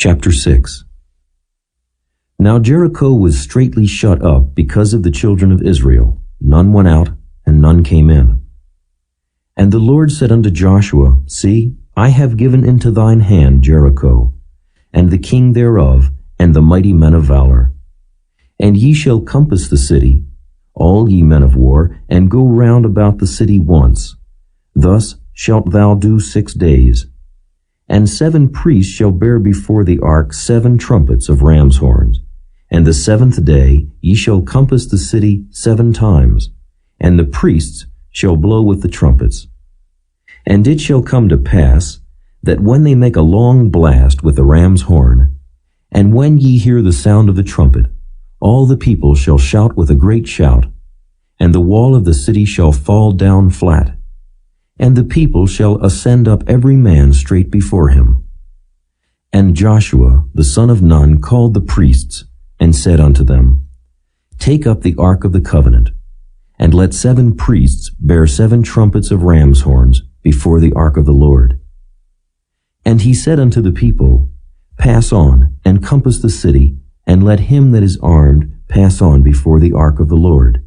Chapter 6. Now Jericho was straitly shut up because of the children of Israel. None went out, and none came in. And the Lord said unto Joshua, See, I have given into thine hand Jericho, and the king thereof, and the mighty men of valor. And ye shall compass the city, all ye men of war, and go round about the city once. Thus shalt thou do 6 days. And 7 priests shall bear before the ark 7 trumpets of ram's horns. And the 7th day ye shall compass the city 7 times, and the priests shall blow with the trumpets. And it shall come to pass, that when they make a long blast with the ram's horn, and when ye hear the sound of the trumpet, all the people shall shout with a great shout, and the wall of the city shall fall down flat, and the people shall ascend up every man straight before him. And Joshua the son of Nun called the priests, and said unto them, Take up the ark of the covenant, and let 7 priests bear 7 trumpets of ram's horns before the ark of the Lord. And he said unto the people, Pass on, and compass the city, and let him that is armed pass on before the ark of the Lord.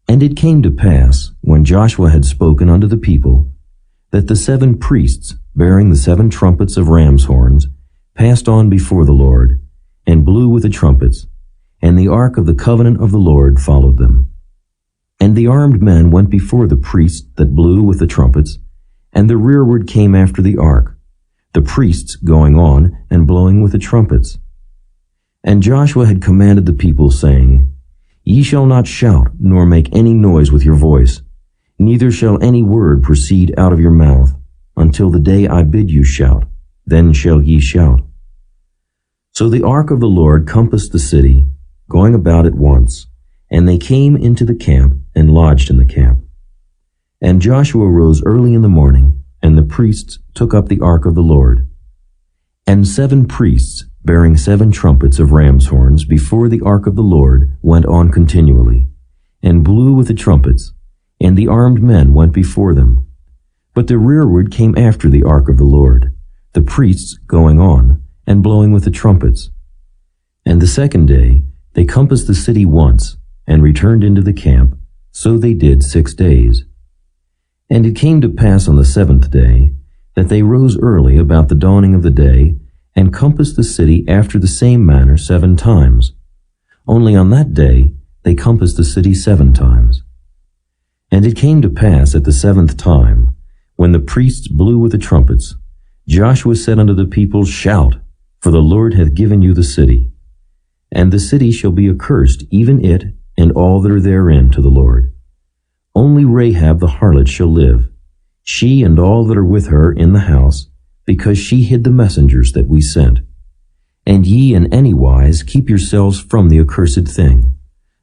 And it came to pass, when Joshua had spoken unto the people, that the 7 priests, bearing the 7 trumpets of ram's horns, passed on before the Lord, and blew with the trumpets, and the ark of the covenant of the Lord followed them. And the armed men went before the priests that blew with the trumpets, and the rearward came after the ark, the priests going on and blowing with the trumpets. And Joshua had commanded the people, saying, Ye shall not shout, nor make any noise with your voice, neither shall any word proceed out of your mouth, until the day I bid you shout, then shall ye shout. So the ark of the Lord compassed the city, going about it once, and they came into the camp and lodged in the camp. And Joshua rose early in the morning, and the priests took up the ark of the Lord. And 7 priests, bearing 7 trumpets of ram's horns before the ark of the Lord, went on continually, and blew with the trumpets, and the armed men went before them. But the rearward came after the ark of the Lord, the priests going on, and blowing with the trumpets. And the 2nd day they compassed the city once, and returned into the camp, so they did 6 days. And it came to pass on the 7th day, that they rose early about the dawning of the day, and compassed the city after the same manner 7 times. Only on that day they compassed the city 7 times. And it came to pass at the 7th time, when the priests blew with the trumpets, Joshua said unto the people, Shout, for the Lord hath given you the city. And the city shall be accursed, even it, and all that are therein, to the Lord. Only Rahab the harlot shall live, she and all that are with her in the house, because she hid the messengers that we sent. And ye in any wise keep yourselves from the accursed thing,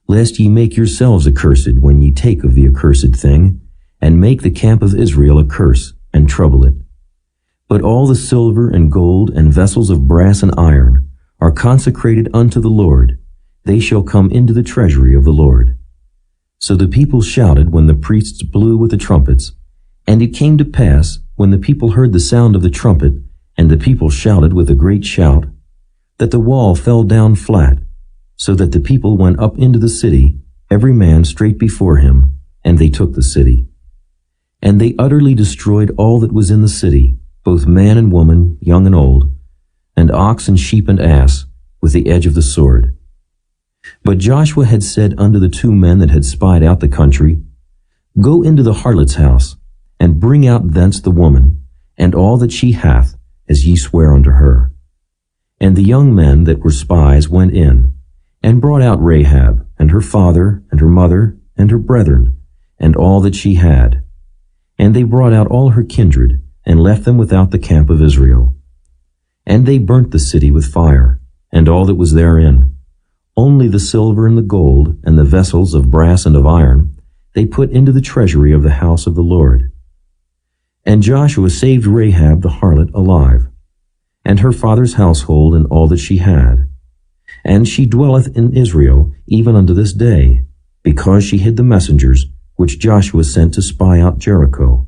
lest ye make yourselves accursed when ye take of the accursed thing, and make the camp of Israel a curse, and trouble it. But all the silver and gold and vessels of brass and iron are consecrated unto the Lord. They shall come into the treasury of the Lord. So the people shouted when the priests blew with the trumpets. And it came to pass, when the people heard the sound of the trumpet, and the people shouted with a great shout, that the wall fell down flat, so that the people went up into the city, every man straight before him, and they took the city. And they utterly destroyed all that was in the city, both man and woman, young and old, and ox and sheep and ass, with the edge of the sword. But Joshua had said unto the 2 men that had spied out the country, Go into the harlot's house, and bring out thence the woman, and all that she hath, as ye swear unto her. And the young men that were spies went in, and brought out Rahab, and her father, and her mother, and her brethren, and all that she had. And they brought out all her kindred, and left them without the camp of Israel. And they burnt the city with fire, and all that was therein. Only the silver and the gold, and the vessels of brass and of iron, they put into the treasury of the house of the Lord. And Joshua saved Rahab the harlot alive, and her father's household and all that she had. And she dwelleth in Israel even unto this day, because she hid the messengers which Joshua sent to spy out Jericho.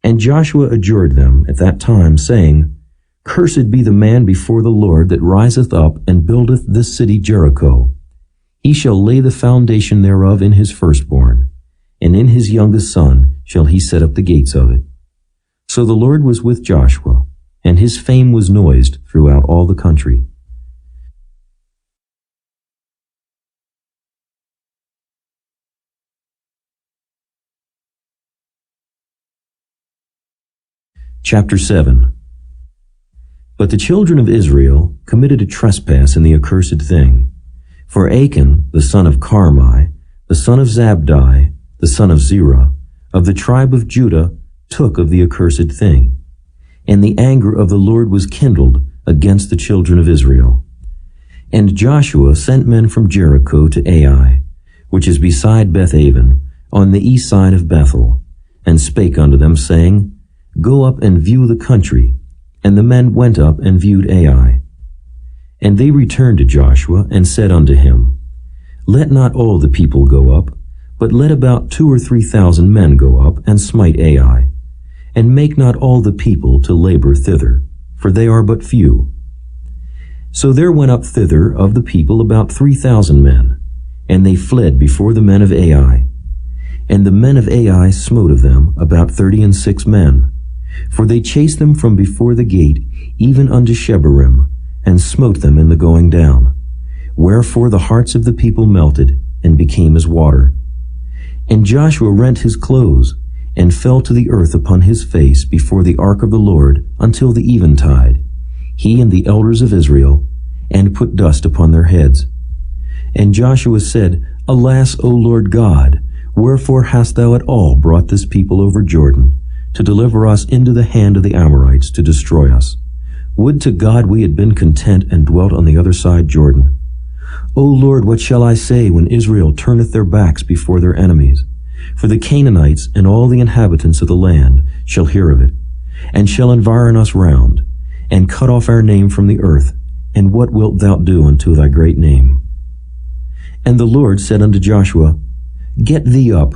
And Joshua adjured them at that time, saying, Cursed be the man before the Lord that riseth up and buildeth this city Jericho. He shall lay the foundation thereof in his firstborn, and in his youngest son shall he set up the gates of it. So the Lord was with Joshua, and his fame was noised throughout all the country. Chapter 7. But the children of Israel committed a trespass in the accursed thing. For Achan, the son of Carmi, the son of Zabdi, the son of Zerah, of the tribe of Judah, took of the accursed thing. And the anger of the Lord was kindled against the children of Israel. And Joshua sent men from Jericho to Ai, which is beside Bethaven, on the east side of Bethel, and spake unto them, saying, Go up and view the country. And the men went up and viewed Ai. And they returned to Joshua, and said unto him, Let not all the people go up, but let about 2,000 or 3,000 men go up, and smite Ai. And make not all the people to labor thither, for they are but few. So there went up thither of the people about 3,000 men, and they fled before the men of Ai. And the men of Ai smote of them about 36 men. For they chased them from before the gate, even unto Shebarim, and smote them in the going down. Wherefore the hearts of the people melted, and became as water. And Joshua rent his clothes, and fell to the earth upon his face before the ark of the Lord until the eventide, he and the elders of Israel, and put dust upon their heads. And Joshua said, Alas, O Lord God, wherefore hast thou at all brought this people over Jordan, to deliver us into the hand of the Amorites, to destroy us? Would to God we had been content and dwelt on the other side Jordan. O Lord, what shall I say when Israel turneth their backs before their enemies? For the Canaanites and all the inhabitants of the land shall hear of it, and shall environ us round, and cut off our name from the earth. And what wilt thou do unto thy great name? And the Lord said unto Joshua, Get thee up.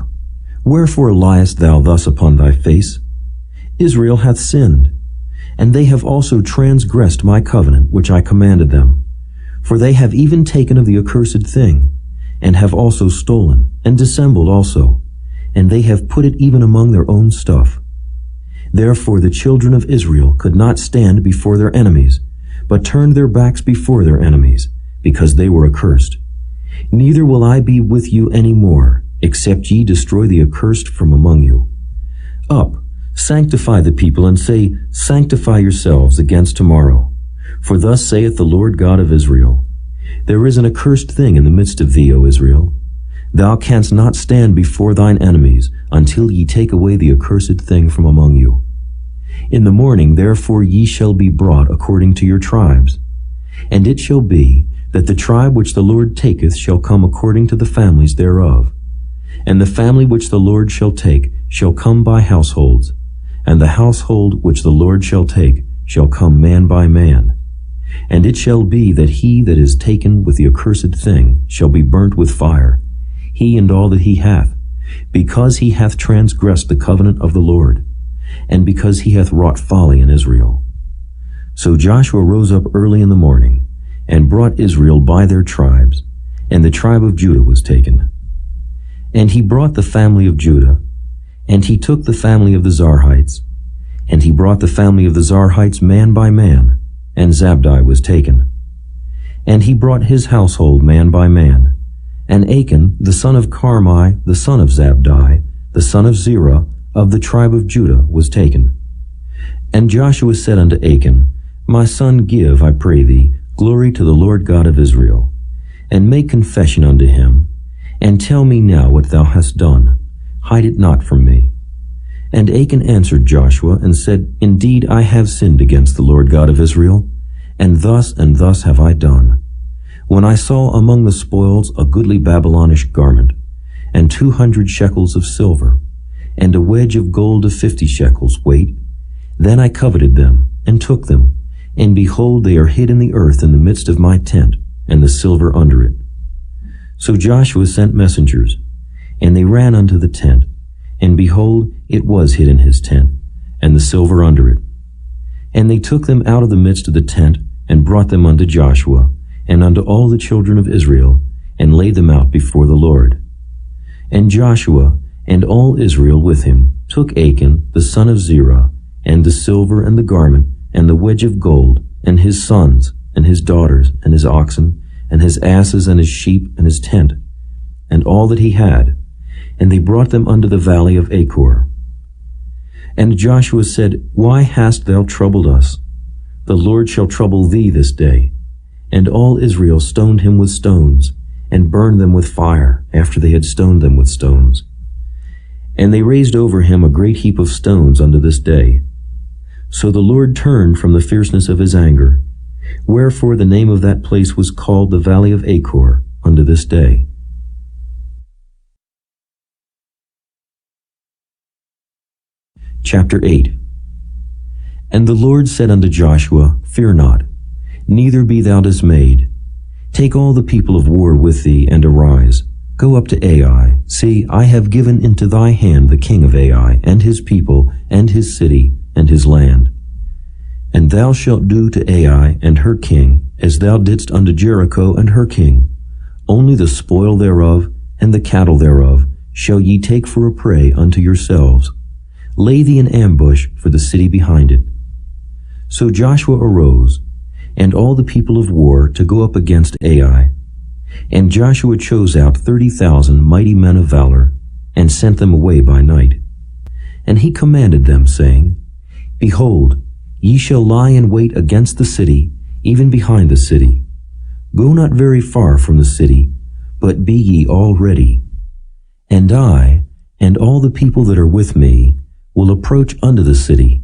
Wherefore liest thou thus upon thy face? Israel hath sinned, and they have also transgressed my covenant which I commanded them. For they have even taken of the accursed thing, and have also stolen, and dissembled also, and they have put it even among their own stuff. Therefore the children of Israel could not stand before their enemies, but turned their backs before their enemies, because they were accursed. Neither will I be with you any more, except ye destroy the accursed from among you. Up, sanctify the people, and say, Sanctify yourselves against tomorrow. For thus saith the Lord God of Israel, There is an accursed thing in the midst of thee, O Israel. Thou canst not stand before thine enemies, until ye take away the accursed thing from among you. In the morning therefore ye shall be brought according to your tribes. And it shall be, that the tribe which the Lord taketh shall come according to the families thereof. And the family which the Lord shall take shall come by households, and the household which the Lord shall take shall come man by man. And it shall be that he that is taken with the accursed thing shall be burnt with fire, he and all that he hath, because he hath transgressed the covenant of the Lord, and because he hath wrought folly in Israel. So Joshua rose up early in the morning, and brought Israel by their tribes, and the tribe of Judah was taken. And he brought the family of Judah, and he took the family of the Zarhites, and he brought the family of the Zarhites man by man, and Zabdi was taken. And he brought his household man by man, and Achan, the son of Carmi, the son of Zabdi, the son of Zerah, of the tribe of Judah, was taken. And Joshua said unto Achan, My son, give, I pray thee, glory to the Lord God of Israel, and make confession unto him, and tell me now what thou hast done. Hide it not from me. And Achan answered Joshua, and said, Indeed, I have sinned against the Lord God of Israel, and thus have I done. When I saw among the spoils a goodly Babylonish garment, and 200 shekels of silver, and a wedge of gold of 50 shekels weight, then I coveted them, and took them, and behold, they are hid in the earth in the midst of my tent, and the silver under it. So Joshua sent messengers, and they ran unto the tent, and behold, it was hid in his tent, and the silver under it. And they took them out of the midst of the tent, and brought them unto Joshua, and unto all the children of Israel, and laid them out before the Lord. And Joshua, and all Israel with him, took Achan the son of Zerah, and the silver, and the garment, and the wedge of gold, and his sons, and his daughters, and his oxen, and his asses, and his sheep, and his tent, and all that he had, and they brought them unto the valley of Achor. And Joshua said, Why hast thou troubled us? The Lord shall trouble thee this day. And all Israel stoned him with stones, and burned them with fire, after they had stoned them with stones. And they raised over him a great heap of stones unto this day. So the Lord turned from the fierceness of his anger, wherefore the name of that place was called the valley of Achor unto this day. Chapter 8. And the Lord said unto Joshua, Fear not, neither be thou dismayed. Take all the people of war with thee, and arise. Go up to Ai. See, I have given into thy hand the king of Ai, and his people, and his city, and his land. And thou shalt do to Ai and her king, as thou didst unto Jericho and her king. Only the spoil thereof, and the cattle thereof, shall ye take for a prey unto yourselves. Lay thee in ambush for the city behind it. So Joshua arose, and all the people of war, to go up against Ai. And Joshua chose out 30,000 mighty men of valor, and sent them away by night. And he commanded them, saying, Behold, ye shall lie in wait against the city, even behind the city. Go not very far from the city, but be ye all ready. And I, and all the people that are with me, will approach unto the city,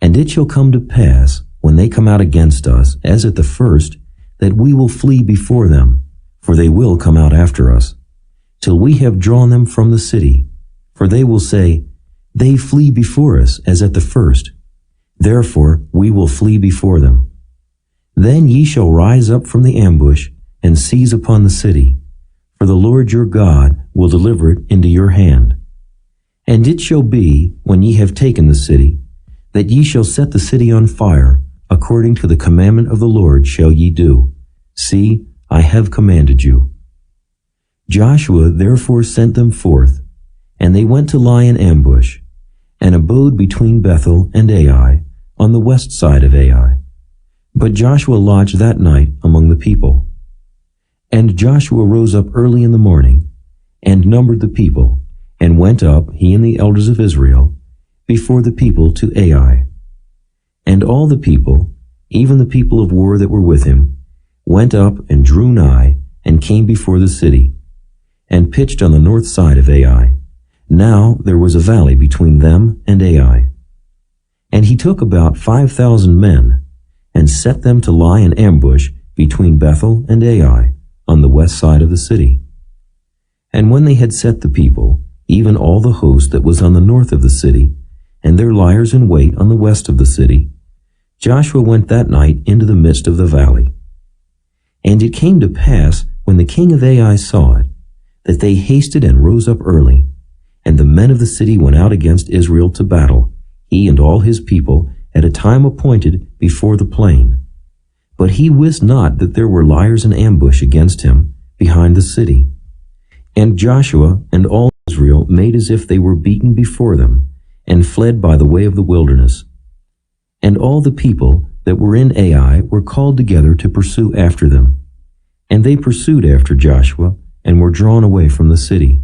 and it shall come to pass, when they come out against us, as at the first, that we will flee before them, for they will come out after us, till we have drawn them from the city. For they will say, They flee before us, as at the first. Therefore we will flee before them. Then ye shall rise up from the ambush, and seize upon the city, for the Lord your God will deliver it into your hand. And it shall be, when ye have taken the city, that ye shall set the city on fire, according to the commandment of the Lord shall ye do. See, I have commanded you. Joshua therefore sent them forth, and they went to lie in ambush, and abode between Bethel and Ai, on the west side of Ai. But Joshua lodged that night among the people. And Joshua rose up early in the morning, and numbered the people, and went up, he and the elders of Israel, before the people to Ai. And all the people, even the people of war that were with him, went up and drew nigh, and came before the city, and pitched on the north side of Ai. Now there was a valley between them and Ai. And he took about 5,000 men, and set them to lie in ambush between Bethel and Ai, on the west side of the city. And when they had set the people, even all the host that was on the north of the city, and their liers in wait on the west of the city, Joshua went that night into the midst of the valley. And it came to pass, when the king of Ai saw it, that they hasted and rose up early, and the men of the city went out against Israel to battle, he and all his people, at a time appointed before the plain. But he wist not that there were liers in ambush against him behind the city. And Joshua and all Israel made as if they were beaten before them, and fled by the way of the wilderness. And all the people that were in Ai were called together to pursue after them. And they pursued after Joshua, and were drawn away from the city.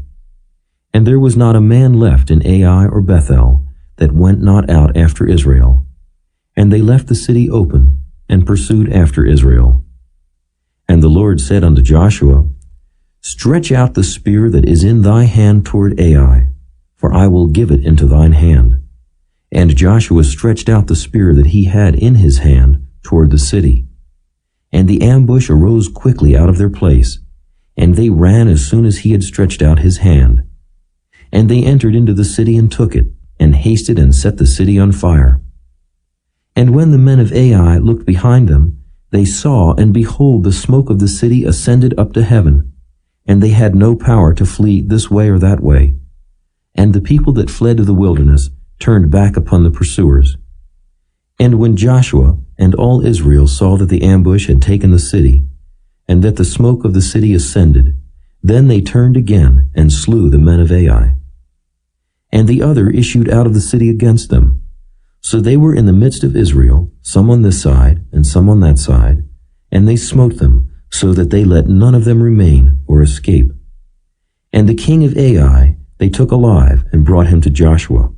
And there was not a man left in Ai or Bethel that went not out after Israel. And they left the city open, and pursued after Israel. And the Lord said unto Joshua, Stretch out the spear that is in thy hand toward Ai, for I will give it into thine hand. And Joshua stretched out the spear that he had in his hand toward the city. And the ambush arose quickly out of their place, and they ran as soon as he had stretched out his hand. And they entered into the city and took it, and hasted and set the city on fire. And when the men of Ai looked behind them, they saw, and behold, the smoke of the city ascended up to heaven, and they had no power to flee this way or that way. And the people that fled to the wilderness turned back upon the pursuers. And when Joshua and all Israel saw that the ambush had taken the city, and that the smoke of the city ascended, then they turned again and slew the men of Ai. And the other issued out of the city against them. So they were in the midst of Israel, some on this side and some on that side, and they smote them, so that they let none of them remain or escape. And the king of Ai they took alive and brought him to Joshua.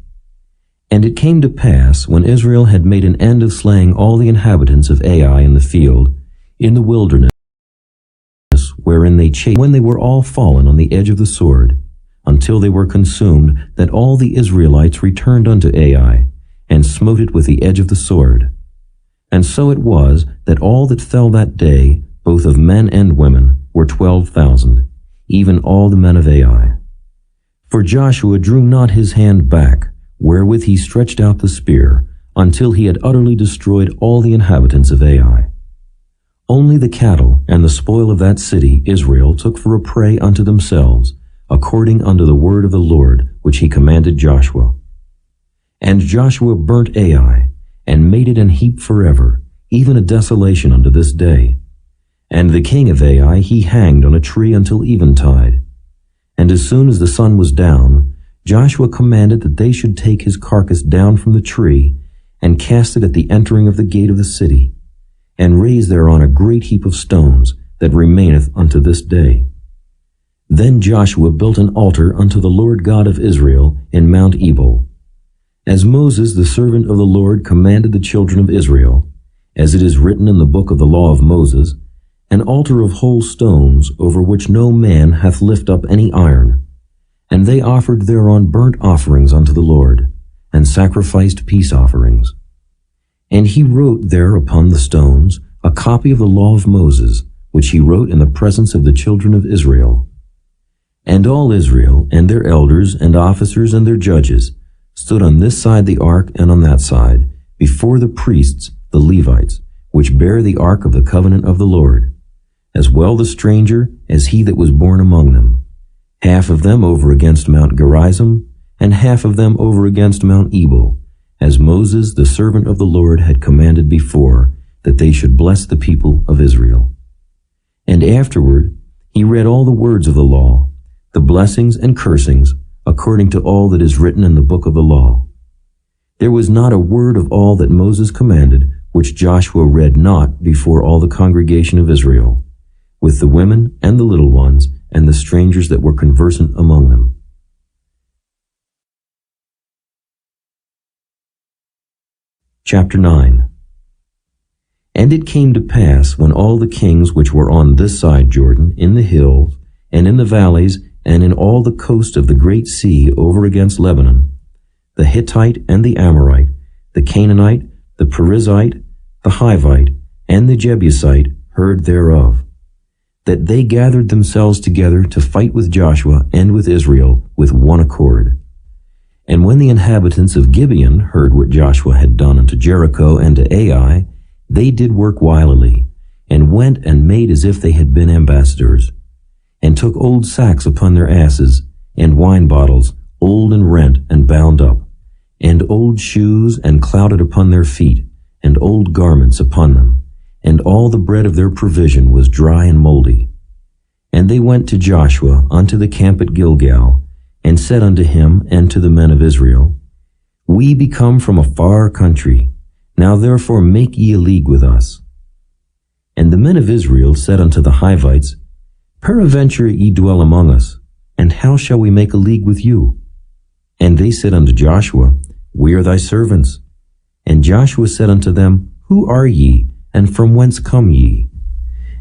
And it came to pass, when Israel had made an end of slaying all the inhabitants of Ai in the field, in the wilderness, wherein they chased, when they were all fallen on the edge of the sword, until they were consumed, that all the Israelites returned unto Ai, and smote it with the edge of the sword. And so it was, that all that fell that day, both of men and women, were 12,000, even all the men of Ai. For Joshua drew not his hand back, wherewith he stretched out the spear, until he had utterly destroyed all the inhabitants of Ai. Only the cattle and the spoil of that city Israel took for a prey unto themselves, according unto the word of the Lord, which he commanded Joshua. And Joshua burnt Ai, and made it an heap forever, even a desolation unto this day. And the king of Ai he hanged on a tree until eventide. And as soon as the sun was down, Joshua commanded that they should take his carcass down from the tree, and cast it at the entering of the gate of the city, and raise thereon a great heap of stones, that remaineth unto this day. Then Joshua built an altar unto the Lord God of Israel in Mount Ebal, as Moses the servant of the Lord commanded the children of Israel, as it is written in the book of the law of Moses, an altar of whole stones, over which no man hath lift up any iron. And they offered thereon burnt offerings unto the Lord, and sacrificed peace offerings. And he wrote there upon the stones a copy of the law of Moses, which he wrote in the presence of the children of Israel. And all Israel, and their elders, and officers, and their judges, stood on this side the ark and on that side, before the priests, the Levites, which bear the ark of the covenant of the Lord, as well the stranger as he that was born among them, half of them over against Mount Gerizim, and half of them over against Mount Ebal, as Moses the servant of the Lord had commanded before, that they should bless the people of Israel. And afterward he read all the words of the law, the blessings and cursings, according to all that is written in the book of the law. There was not a word of all that Moses commanded, which Joshua read not before all the congregation of Israel, with the women and the little ones, and the strangers that were conversant among them. Chapter 9. And it came to pass, when all the kings which were on this side Jordan, in the hills, and in the valleys, and in all the coast of the great sea over against Lebanon, the Hittite and the Amorite, the Canaanite, the Perizzite, the Hivite, and the Jebusite heard thereof, that they gathered themselves together to fight with Joshua and with Israel with one accord. And when the inhabitants of Gibeon heard what Joshua had done unto Jericho and to Ai, they did work wilily, and went and made as if they had been ambassadors, and took old sacks upon their asses, and wine bottles, old and rent and bound up, and old shoes and clouded upon their feet, and old garments upon them, and all the bread of their provision was dry and moldy. And they went to Joshua unto the camp at Gilgal, and said unto him and to the men of Israel, We be come from a far country, now therefore make ye a league with us. And the men of Israel said unto the Hivites, Peradventure ye dwell among us, and how shall we make a league with you? And they said unto Joshua, We are thy servants. And Joshua said unto them, Who are ye, and from whence come ye?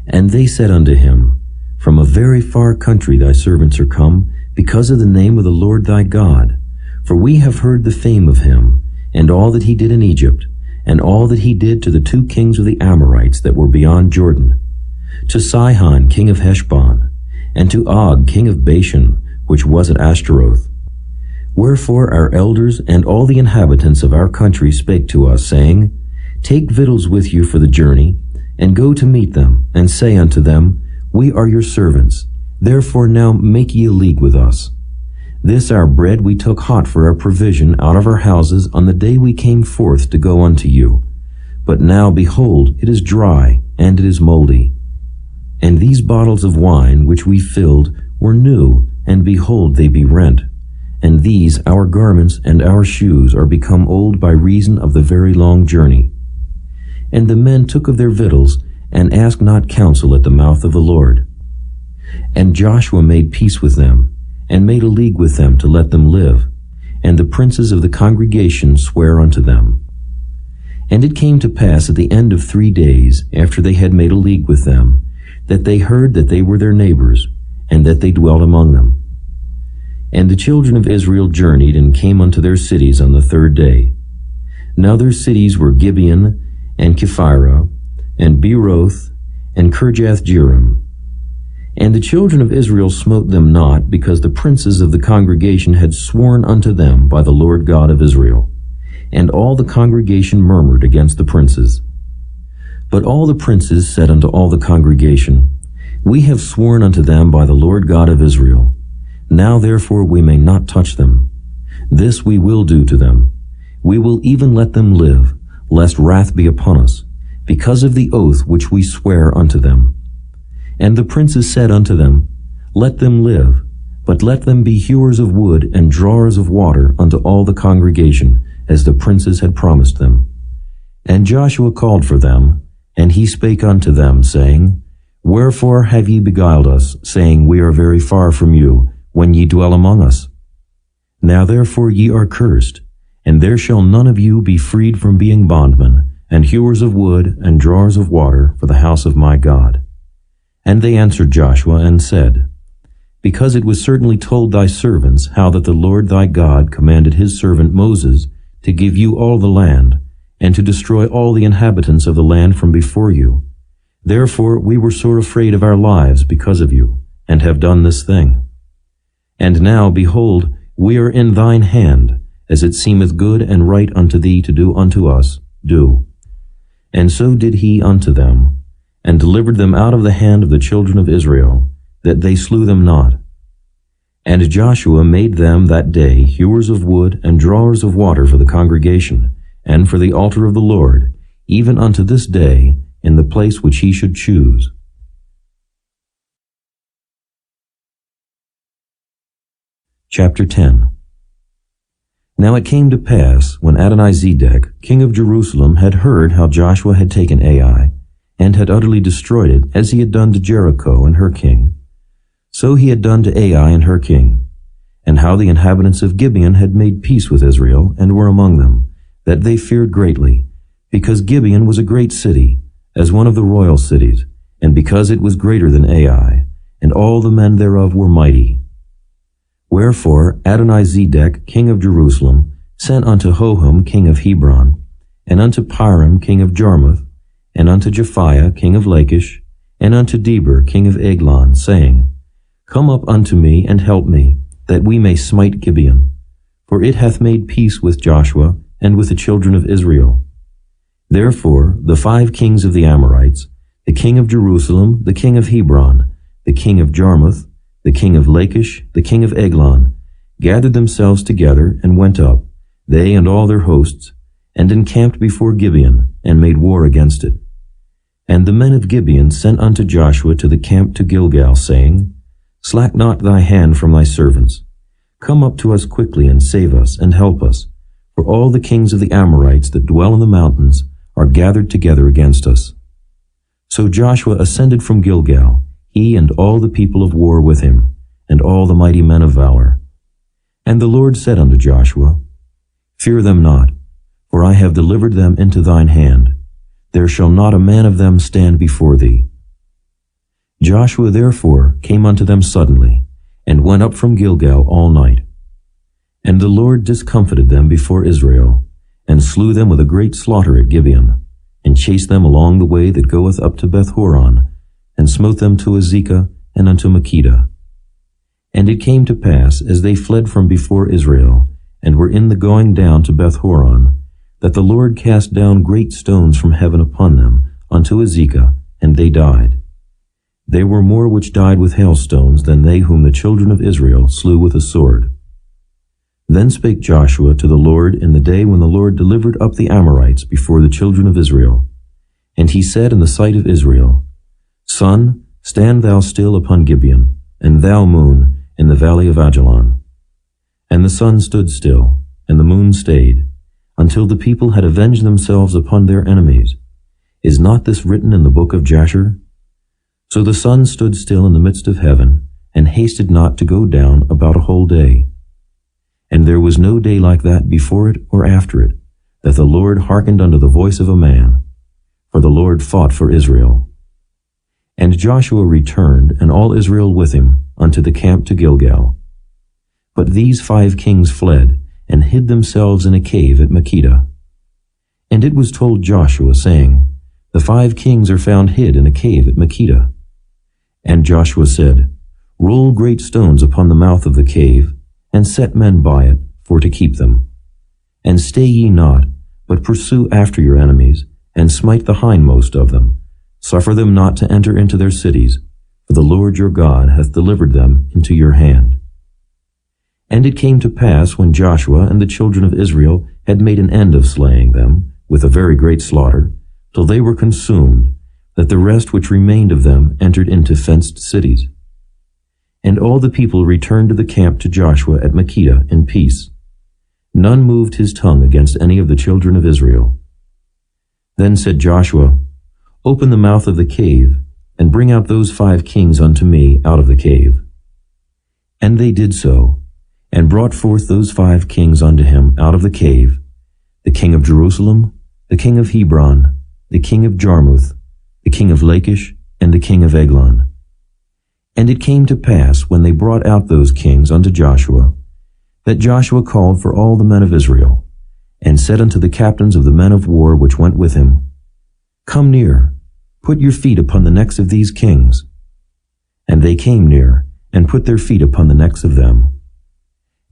And they said unto him, From a very far country thy servants are come, because of the name of the Lord thy God. For we have heard the fame of him, and all that he did in Egypt, and all that he did to the 2 kings of the Amorites that were beyond Jordan, to Sihon king of Heshbon, and to Og king of Bashan, which was at Ashtaroth. Wherefore our elders and all the inhabitants of our country spake to us, saying, Take victuals with you for the journey, and go to meet them, and say unto them, We are your servants, therefore now make ye a league with us. This our bread we took hot for our provision out of our houses on the day we came forth to go unto you, but now, behold, it is dry, and it is moldy. And these bottles of wine which we filled were new, and behold, they be rent. And these, our garments and our shoes, are become old by reason of the very long journey. And the men took of their victuals, and asked not counsel at the mouth of the Lord. And Joshua made peace with them, and made a league with them to let them live. And the princes of the congregation sware unto them. And it came to pass at the end of 3 days, after they had made a league with them, that they heard that they were their neighbors, and that they dwelt among them. And the children of Israel journeyed, and came unto their cities on the 3rd day. Now their cities were Gibeon, and Kephirah, and Beeroth, and Kirjath-jearim. And the children of Israel smote them not, because the princes of the congregation had sworn unto them by the Lord God of Israel. And all the congregation murmured against the princes. But all the princes said unto all the congregation, We have sworn unto them by the Lord God of Israel. Now therefore we may not touch them. This we will do to them. We will even let them live, lest wrath be upon us, because of the oath which we swear unto them. And the princes said unto them, Let them live, but let them be hewers of wood and drawers of water unto all the congregation, as the princes had promised them. And Joshua called for them, and he spake unto them, saying, Wherefore have ye beguiled us, saying, We are very far from you, when ye dwell among us? Now therefore ye are cursed, and there shall none of you be freed from being bondmen, and hewers of wood, and drawers of water for the house of my God. And they answered Joshua, and said, Because it was certainly told thy servants how that the Lord thy God commanded his servant Moses to give you all the land, and to destroy all the inhabitants of the land from before you. Therefore we were sore afraid of our lives because of you, and have done this thing. And now, behold, we are in thine hand, as it seemeth good and right unto thee to do unto us, do. And so did he unto them, and delivered them out of the hand of the children of Israel, that they slew them not. And Joshua made them that day hewers of wood and drawers of water for the congregation, and for the altar of the Lord, even unto this day, in the place which he should choose. Chapter 10. Now it came to pass, when Adonizedek, king of Jerusalem, had heard how Joshua had taken Ai, and had utterly destroyed it, as he had done to Jericho and her king, so he had done to Ai and her king, and how the inhabitants of Gibeon had made peace with Israel, and were among them, that they feared greatly, because Gibeon was a great city, as one of the royal cities, and because it was greater than Ai, and all the men thereof were mighty. Wherefore Adonizedek, king of Jerusalem, sent unto Hoham, king of Hebron, and unto Piram, king of Jarmuth, and unto Japhiah, king of Lachish, and unto Deber, king of Eglon, saying, Come up unto me, and help me, that we may smite Gibeon, for it hath made peace with Joshua, and with the children of Israel. Therefore the 5 kings of the Amorites, the king of Jerusalem, the king of Hebron, the king of Jarmuth, the king of Lachish, the king of Eglon, gathered themselves together, and went up, they and all their hosts, and encamped before Gibeon, and made war against it. And the men of Gibeon sent unto Joshua to the camp to Gilgal, saying, Slack not thy hand from thy servants. Come up to us quickly, and save us, and help us, for all the kings of the Amorites that dwell in the mountains are gathered together against us. So Joshua ascended from Gilgal, he and all the people of war with him, and all the mighty men of valor. And the Lord said unto Joshua, Fear them not, for I have delivered them into thine hand. There shall not a man of them stand before thee. Joshua therefore came unto them suddenly, and went up from Gilgal all night. And the Lord discomfited them before Israel, and slew them with a great slaughter at Gibeon, and chased them along the way that goeth up to Beth-horon, and smote them to Azekah and unto Makkedah. And it came to pass, as they fled from before Israel, and were in the going down to Beth-horon, that the Lord cast down great stones from heaven upon them unto Azekah, and they died. There were more which died with hailstones than they whom the children of Israel slew with a sword. Then spake Joshua to the Lord in the day when the Lord delivered up the Amorites before the children of Israel. And he said in the sight of Israel, Sun, stand thou still upon Gibeon, and thou, moon, in the valley of Ajalon. And the sun stood still, and the moon stayed, until the people had avenged themselves upon their enemies. Is not this written in the book of Jasher? So the sun stood still in the midst of heaven, and hasted not to go down about a whole day. And there was no day like that before it or after it, that the Lord hearkened unto the voice of a man. For the Lord fought for Israel. And Joshua returned, and all Israel with him, unto the camp to Gilgal. But these 5 kings fled, and hid themselves in a cave at Makkedah. And it was told Joshua, saying, The 5 kings are found hid in a cave at Makkedah. And Joshua said, Roll great stones upon the mouth of the cave, and set men by it, for to keep them. And stay ye not, but pursue after your enemies, and smite the hindmost of them. Suffer them not to enter into their cities, for the Lord your God hath delivered them into your hand. And it came to pass, when Joshua and the children of Israel had made an end of slaying them, with a very great slaughter, till they were consumed, that the rest which remained of them entered into fenced cities. And all the people returned to the camp to Joshua at Makkedah in peace. None moved his tongue against any of the children of Israel. Then said Joshua, Open the mouth of the cave, and bring out those 5 kings unto me out of the cave. And they did so, and brought forth those 5 kings unto him out of the cave, the king of Jerusalem, the king of Hebron, the king of Jarmuth, the king of Lachish, and the king of Eglon. And it came to pass, when they brought out those kings unto Joshua, that Joshua called for all the men of Israel, and said unto the captains of the men of war which went with him, Come near, put your feet upon the necks of these kings. And they came near, and put their feet upon the necks of them.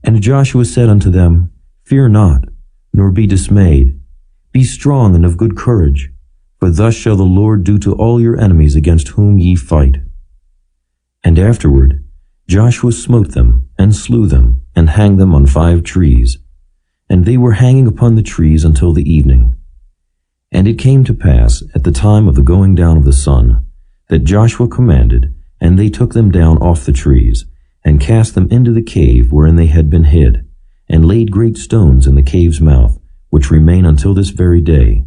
And Joshua said unto them, Fear not, nor be dismayed. Be strong and of good courage, for thus shall the Lord do to all your enemies against whom ye fight. And afterward Joshua smote them, and slew them, and hanged them on 5 trees. And they were hanging upon the trees until the evening. And it came to pass, at the time of the going down of the sun, that Joshua commanded, and they took them down off the trees, and cast them into the cave wherein they had been hid, and laid great stones in the cave's mouth, which remain until this very day.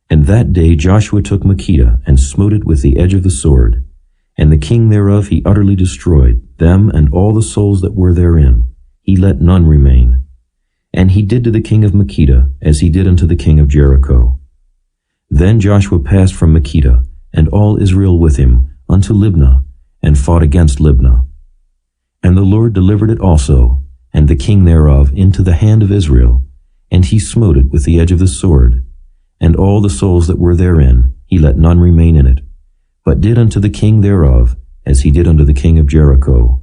And that day Joshua took Makkedah, and smote it with the edge of the sword. And the king thereof he utterly destroyed, them and all the souls that were therein. He let none remain. And he did to the king of Makkedah as he did unto the king of Jericho. Then Joshua passed from Makkedah, and all Israel with him, unto Libnah, and fought against Libnah. And the Lord delivered it also, and the king thereof, into the hand of Israel, and he smote it with the edge of the sword. And all the souls that were therein, he let none remain in it, but did unto the king thereof as he did unto the king of Jericho.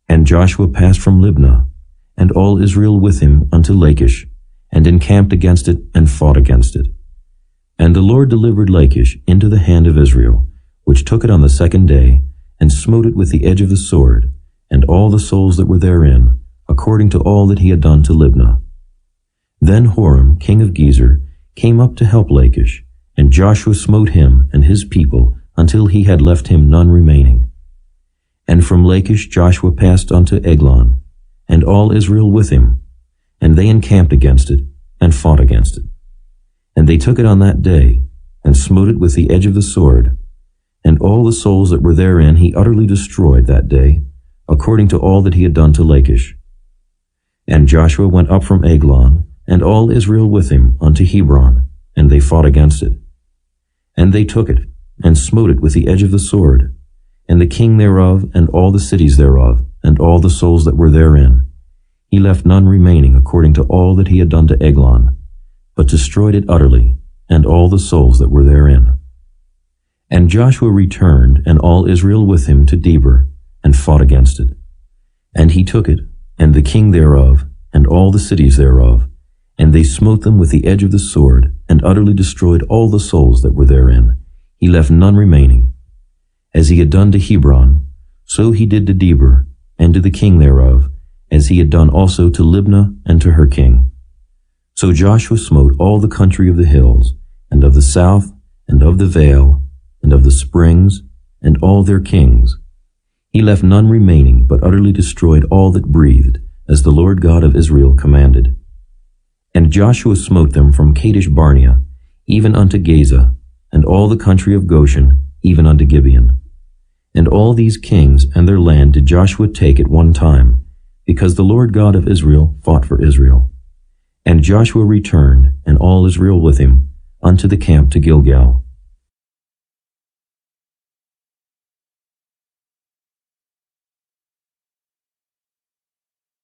And Joshua passed from Libnah, and all Israel with him, unto Lachish, and encamped against it, and fought against it. And the Lord delivered Lachish into the hand of Israel, which took it on the 2nd day, and smote it with the edge of the sword, and all the souls that were therein, according to all that he had done to Libnah. Then Horam, king of Gezer, came up to help Lachish, and Joshua smote him and his people until he had left him none remaining. And from Lachish Joshua passed unto Eglon, and all Israel with him, and they encamped against it, and fought against it. And they took it on that day, and smote it with the edge of the sword, and all the souls that were therein he utterly destroyed that day, according to all that he had done to Lachish. And Joshua went up from Eglon, and all Israel with him, unto Hebron, and they fought against it. And they took it, and smote it with the edge of the sword, and the king thereof, and all the cities thereof, and all the souls that were therein. He left none remaining according to all that he had done to Eglon, but destroyed it utterly, and all the souls that were therein. And Joshua returned, and all Israel with him, to Debir, and fought against it. And he took it, and the king thereof, and all the cities thereof, and they smote them with the edge of the sword, and utterly destroyed all the souls that were therein. He left none remaining. As he had done to Hebron, so he did to Debir, and to the king thereof, as he had done also to Libnah and to her king. So Joshua smote all the country of the hills, and of the south, and of the vale, and of the springs, and all their kings. He left none remaining, but utterly destroyed all that breathed, as the Lord God of Israel commanded. And Joshua smote them from Kadesh Barnea, even unto Gaza, and all the country of Goshen, even unto Gibeon. And all these kings and their land did Joshua take at one time, because the Lord God of Israel fought for Israel. And Joshua returned, and all Israel with him, unto the camp to Gilgal.